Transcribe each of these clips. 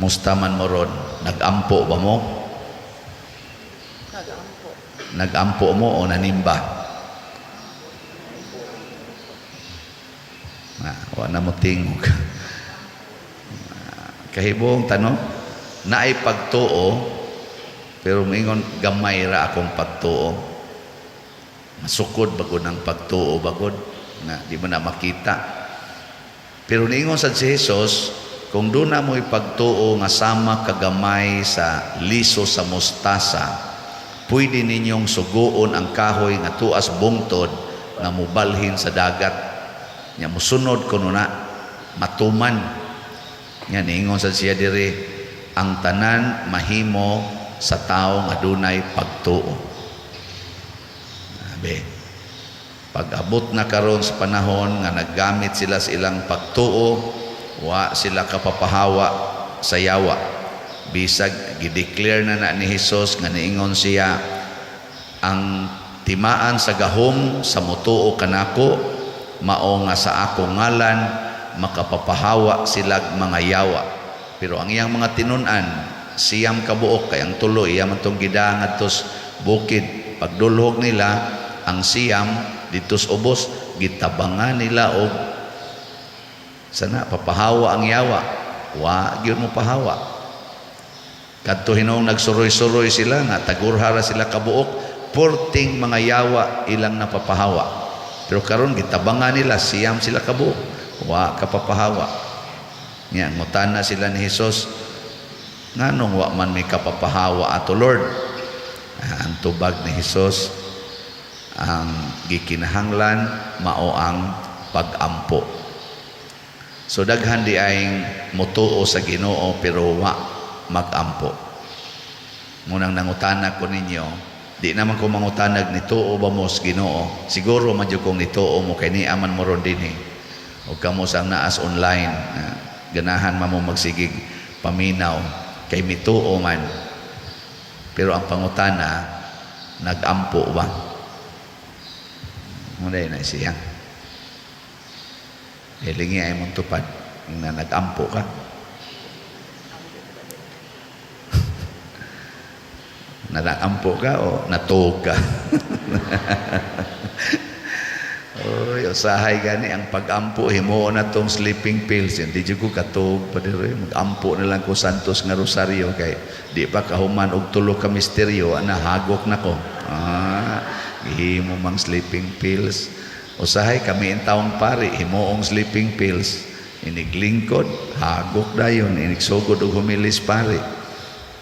Mustaman mo ron, nag-ampo ba mo? Nag-ampo. Nag-ampo mo o nanimba? Wala mo tingog. Kahibong tanong, naay pagtuo, pero mingon gamay ra akong pagtuo. Masukod bagod ang pagtuo bagod na di mo na makita. Pero niingon sa si Jesus, kung doon na mo ipagtuo nga sama kagamay sa liso sa mostasa, pwede ninyong suguon ang kahoy nga tuas bungtod na mubalhin sa dagat. Nya musunod kuno na matuman. Nya niingon sa siya diri, ang tanan mahimo sa tao nga dunay pagtuo. Abe, pag-abot na karon sa panahon nga naggamit sila sa ilang pagtuo, wa sila kapapahawa sa yawa. Bisag gideclare na ni Jesus nga niingon siya, ang timaan sa gahom sa mutuo kanako mao nga sa akong ngalan makapapahawa sila mga yawa. Pero ang iyang mga tinunan siyam kabuok, kay ang tulo iya man tong gidaan ngadtos bukid. Pagdulhog nila ang siyam ditos ubos, gitabangan nila og sana papahawa ang yawa. Wa gyud mo pahawa. Kadto hinong nagsuroy-suroy sila nga tagurhara sila kabuok, porting mga yawa ilang napapahawa. Pero karon gitabangan nila siyam sila kabuok, wa kapapahawa. Nya ngutana sila ni Jesus, nganong wa man may kapapahawa ato Lord? Ang tubag ni Jesus, ang gikinahanglan mao ang pag-ampo. So daghan di ay mutuo sa Ginoo pero wa mag-ampo. Munang nangutana ko ninyo, di naman ko mangutanag ni tuo ba mo sa Ginoo? Siguro man jud kong nituo mo kay ni aman mo ron dinhi. O kamo sang naas online, ganahan man mo magsigig paminaw kay mituo man. Pero ang pangutana, nag-ampo ba? Muna na siya. Hilingi ay mong tupad na nag-ampo ka. Na nag-ampo ka o natuog ka? Oy, usahay gani ang pag-ampo himo na tong sleeping pills. Hindi jud ko katuog pa diri. Mag-ampo na lang ko santos nga rosaryo kay di pa kahuman og tulo ka misteryo ana hagok nako. Himo mang sleeping pills. Usahay kami in taong pari himuong sleeping pills. Iniglingkod, hagok dayon, inigsugod og humilis pari.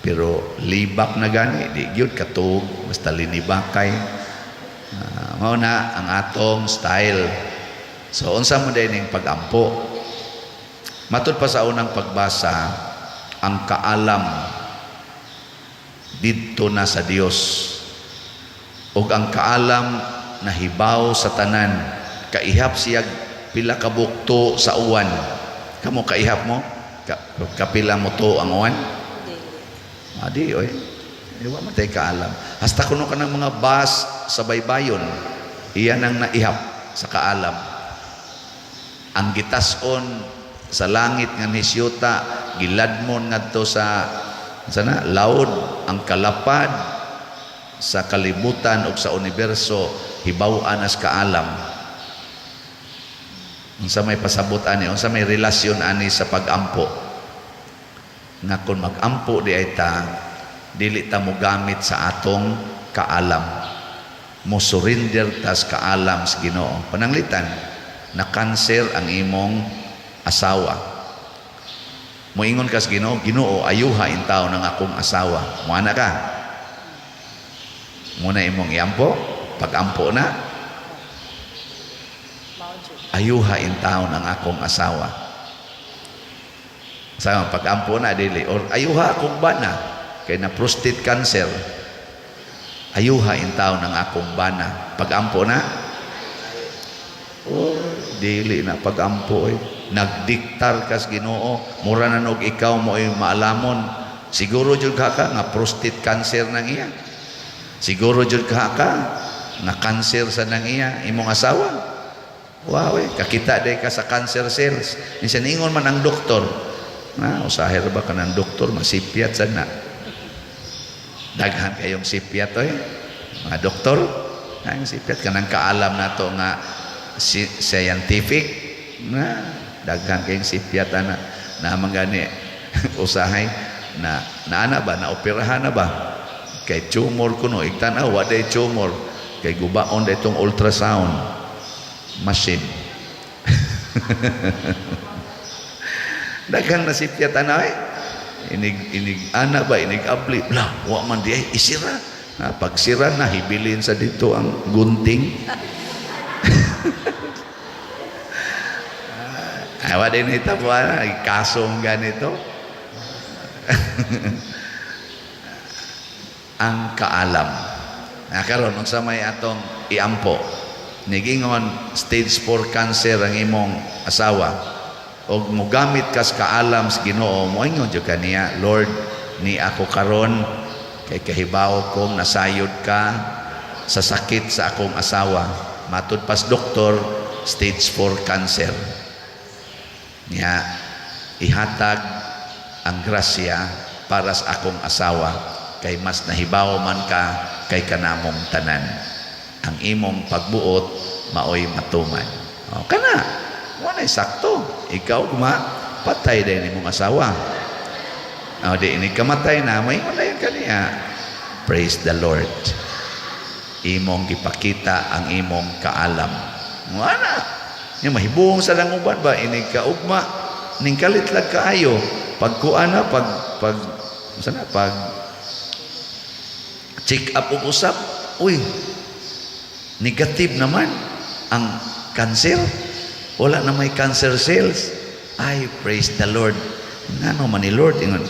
Pero libak na gani, di gyud katug, basta linibakay. Mao na ang atong style. So unsa mo dining pag-ampo? Matud pa sa unang pagbasa, ang kaalam didto na sa Dios. Og ang kaalam nahibaw sa tanan, kaihap siya pila ka bukto sa uwan. Kamo kaihap mo? Kapila mo to ang uwan? Adi, oy. Iwa matay kaalam. Hasta kuno ka ng mga bas sa baybayon, iyan ang naihap sa kaalam. Ang gitason sa langit nga nisyuta, giladmon ngadto sa sana laod, ang kalapad sa kalibutan o sa universo, hibaw-an as kaalam. Unsa may pasabot ani, unsa may relasyon ani sa pag-ampo. Nga kung mag-ampo di ay ta, dili ta mo gamit sa atong kaalam. Mo surrender tas kaalam sa Ginoo. Pananglitan, na cancer ang imong asawa. Moingon ka sa Ginoo, Ginoo ayuha in tawo ng akong asawa. Moana ka. Muna imong iampo, pag-ampo na. Ayuha in tawo ng akong asawa. Sa pag-ampo na dili or ayuha akong bana kay na prostate cancer. Ayuha in tawo ng akong bana. Pag-ampo na. Oh, dili na pag-ampo. Nagdiktar ka sa Ginoo, mura na og ikaw mo ay maalamon. Siguro jud ka nga prostate cancer nang iya. Siguro jud ka nga cancer sa nang iya imong asawa. Wow, kakita day ka sa cancer cells. Minsan ingon man ang doktor, Usahay ra ba kanang doktor masipyat sad na. Daghan kayong sipyat oy. Mga doktor, ang sipyat kanang kaalam nato nga scientific na daghan kayong sipyat na mangani usahay na ana ba na operahan na ba kay tumor kuno igtanaw wa day tumor kay gubaon day tong ultrasound machine. Daghan na sipyat ana inig ana ba inig abli la wa man di ay isira na pagsira na hibilin sa dito ang gunting. Awa din ito po kasong ganito. Ang kaalam karon unsa may atong iampo nigingon stage 4 cancer ang imong asawa og mogamit kas kaalam sa Ginoo moingon jud kaniya, Lord, ni ako karon kay kahibaw kong nasayod ka sa sakit sa akong asawa, matud pas doktor stage 4 cancer niya, ihatag ang grasya para sa akong asawa kay mas nahibaw man ka kay kanamong tanan, ang imong pagbuot maoy matuman. Kana wala sakto, ikaw patay din imong asawa, di ini kamatay na may wala kaniya. Praise the Lord, imong gipakita ang imong kaalam. Wala nya mahibong sa languban ba ini kaugma ning kalitlag kaayo pagkuana pag check up og usap, uy negative naman ang cancer, wala na may cancer cells. Ay, praise the Lord. Ngano man ni Lord ingon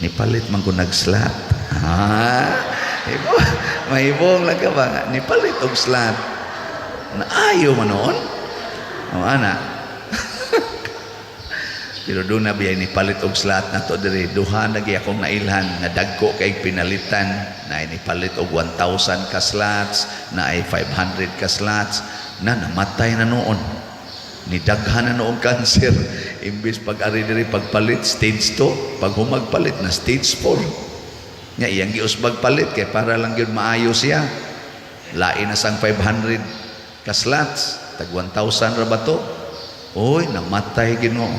nipalit man ko nag-slot. Mahibong lang ka ba nipalit og slot na ayo man noon ana. Pero doon na biya ni palit og slot na to diri duha lagi akong nailhan nga dagko kay pinalitan na ni palit og 1,000 ka slots na ay 500 ka slots na namatay na noon ni daghan na noong cancer imbis pag-ari diri pagpalit stage 2 pag humagpalit na stage 4 nya iyang giusbag palit kay para lang gyud maayo siya, lain na sang 500 ka slots tag 1,000 ra ba to, oy namatay Ginoo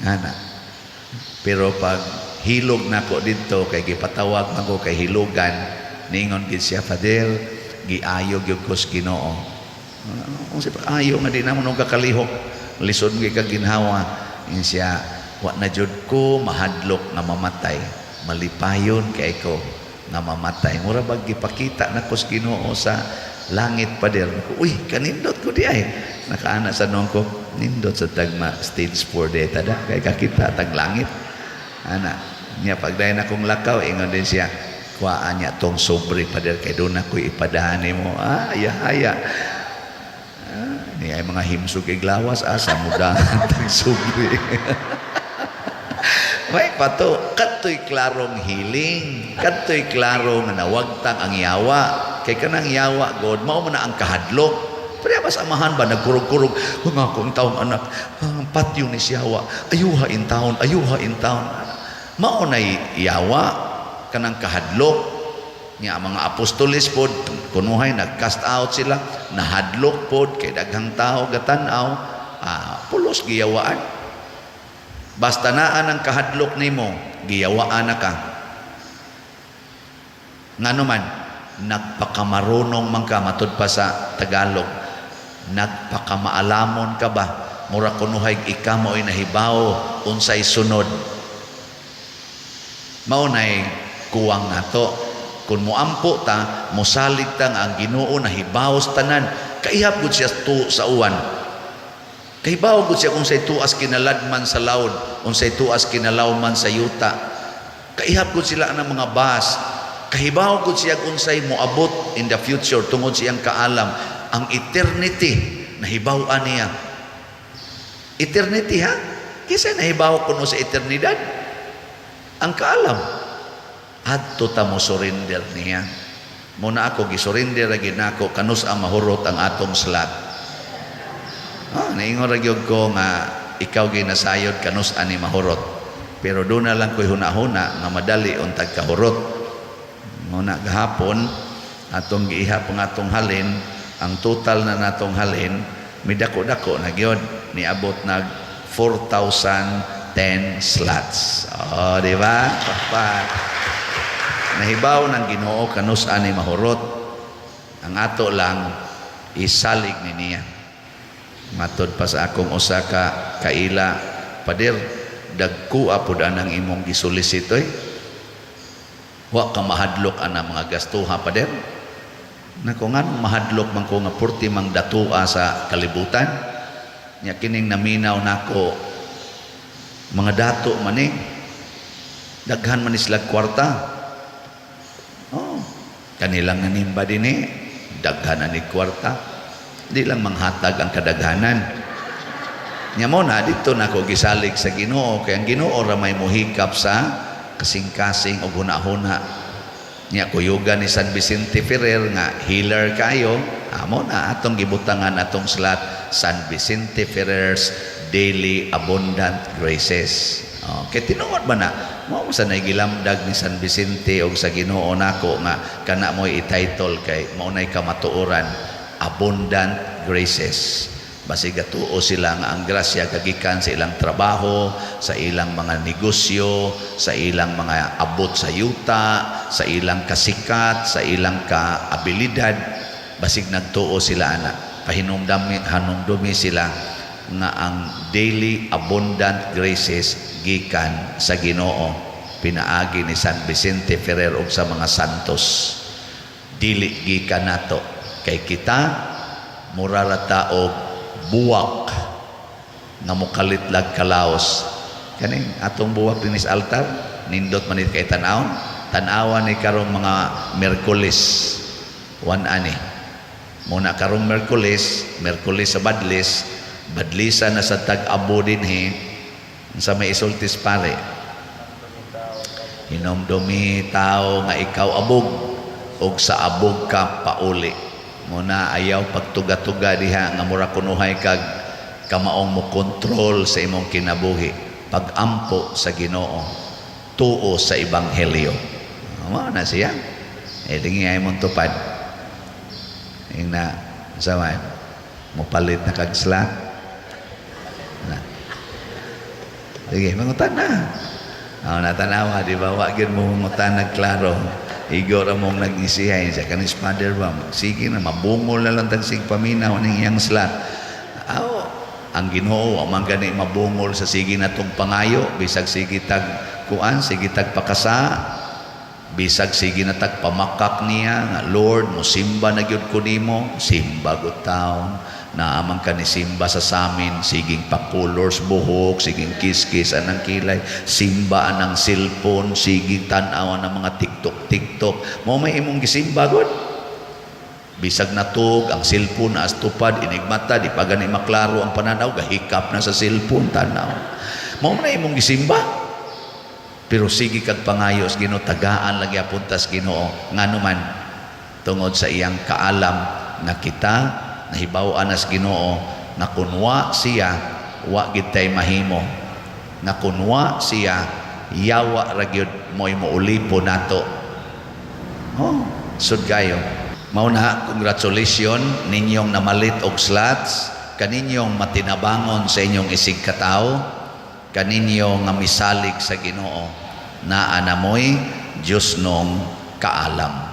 ana. Pero pag hilog na ko dito kay gipatawag man ko kay hilogan ningon gid siya, Father giayo gyud ko sa Ginoo. Unsa pa ayo nga di na mo kakalihok lisod gyud ka ginhawa in siya, wa na jud ko mahadlok nga mamatay, malipayon kay ko nga mamatay. Mura bag gipakita na ko sa Ginoo sa langit pa der. Uy kanindot ko di ay nakaana sa nong ko nindot sa tagma stage 4 data da kay kakita tag langit ana niya pagdayon akong lakaw ingon din siya, kuhaan niya tong sobre pa der kay doon ako ipadahan mo. Haya niya ay mga himsog iglawas asa mudahan tag sobre. May pato katoy klarong healing, katoy klaro nga nawagtang ang yawa kay kanang yawa God mao man ang kahadlok. Pero mas amahan ba nagkurog-kurog nga akong taon anak patyo ni siyawa ayuha in taon mao nay yawa kanang kahadlok niya. Mga apostoles pod kunuhay nag-cast out sila, nahadlok pod kay daghang tao gatan-aw, pulos giyawaan. Basta naan ang kahadlok nimo giyawaan na ka. Ngano man nagpakamarunong man ka, matud pa sa Tagalog nagpakamaalamon ka ba, mura kunuhay ika mo'y nahibaw unsay sunod. Maunay kuwang nato kung muampo ta mosalig ta ang Ginoo nahibaw sa tanan, kaihap gud siya tu sa uwan, kahibaw gud siya kung say tuas kinaladman sa laod, unsay tuas kinalawman sa yuta, kaihap gud sila ang mga bas, kahibaw gud siya kung say moabot in the future tungod siyang kaalam. Ang eternity nahibaw-an niya. Eternity ha? Kisa nahibaw kuno sa eternidad. Ang kaalam. Adto ta mo surrender niya. Muna ako gisurrender ra gid nako kanus ang mahurot ang atong slot. Naingon ra gyud ko nga ikaw ginasayod kanus ani mahurot. Pero doon na lang ko'y hunahuna nga madali untag kahurot. Muna gahapon, atong giiha pang atong halin, ang total na natong halin, midako-dako na gyud, niabot nag 4,010 slots. Oh, di ba? Pakpak. Nahibaw ng Ginoo kanus ani mahurot. Ang ato lang isalig ni niya. Matod pa sa akong usa ka kaila, pader dagkua pud anang imong gisulisitoy. Wa ka mahadlok ana mga gastuha pader. Nako nga mahadlok man ko nga purti mang datua sa kalibutan. Nya kining naminaw nako mga dato man ni. Daghan man isla kwarta. Oh, kanilang nanimba dinhi, daghan ni kwarta. Di lang manghatag ang kadaghanan. Nya mo na dito nako gisalig sa Ginoo kay ang Ginoo ra may mohikap sa kasing-kasing og hunahuna. Nya kuyugan ni San Vicente Ferrer nga healer kayo, amo na atong gibutangan atong slot San Vicente Ferrer's Daily Abundant Graces. Kay tinuod ba na mao sa nagilamdag ni San Vicente og sa Ginoo nako nga kana mo'y i-title kay mao nay kamatuoran Abundant Graces. Basig gatuo sila nga ang grasya kagikan sa ilang trabaho, sa ilang mga negosyo, sa ilang mga abot sa yuta, sa ilang kasikat, sa ilang kaabilidad. Basig nagtuo sila ana. Hanumdumi sila nga ang daily abundant graces gikan sa Ginoo pinaagi ni San Vicente Ferrer ug sa mga santos. Dili gikan nato kay kita murarata og buwak nga mukalitlag kalaos. Kaning atong buwak dinis altar nindot manit kay tan-awan ni karong mga Miyerkules wan ani. Muna karong Miyerkules sa badlisa na sa tag-abo dinhi sa may isultis pare. Hinomdumi tao nga ikaw abog og sa abog ka pauli. Muna ayaw pagtuga-tuga diha nga mura kunuhay kag kamaong mo kontrol sa imong kinabuhi. Pag-ampo sa Ginoo, tuo sa ebanghelyo. Mao na siya. Dingi ay mong tupad. Ing na saman mo palit na kag slot. Sige, mangutan na. Natanawa, di ba? Wag yun mo mangutan na klaro. Igo ra mong nag-isihay sa kanis father ba? Sige na, mabungol na lang tagsig paminaw ng iyang slot. Ang Ginoo, amang gani mabungol sa sige na tong pangayo, bisag sige tag kuan, sige tag pakasa, bisag sige na tag pamakak niya, nga Lord, musimba na gyud ko nimo, simba gud taon. Naamang ka ni simba sa samin, siging pakulors buhok, siging kiskis anang kilay, simba anang cellphone, siging tanawan ng mga tiktok. Mo may imong gisimba gud. Bisag natug ang cellphone as tupad inigmata di pa gani maklaro ang pananaw, gahikap na sa cellphone tanaw. Mo na imong gisimba. Pero sige kag pangayos Ginoo, tagaan lagi apuntas Ginoo nganuman tungod sa iyang kaalam na kita nahibaw-an as Ginoo na kunwa siya wa gid tay mahimo, na kunwa siya yawa ra gyud mo'y muulipo nato. Sud kayo mao na, congratulations ninyong namalit og slots, kaninyong matinabangon sa inyong isig katao, kaninyo nga misalig sa Ginoo na anamoy Dios nong kaalam.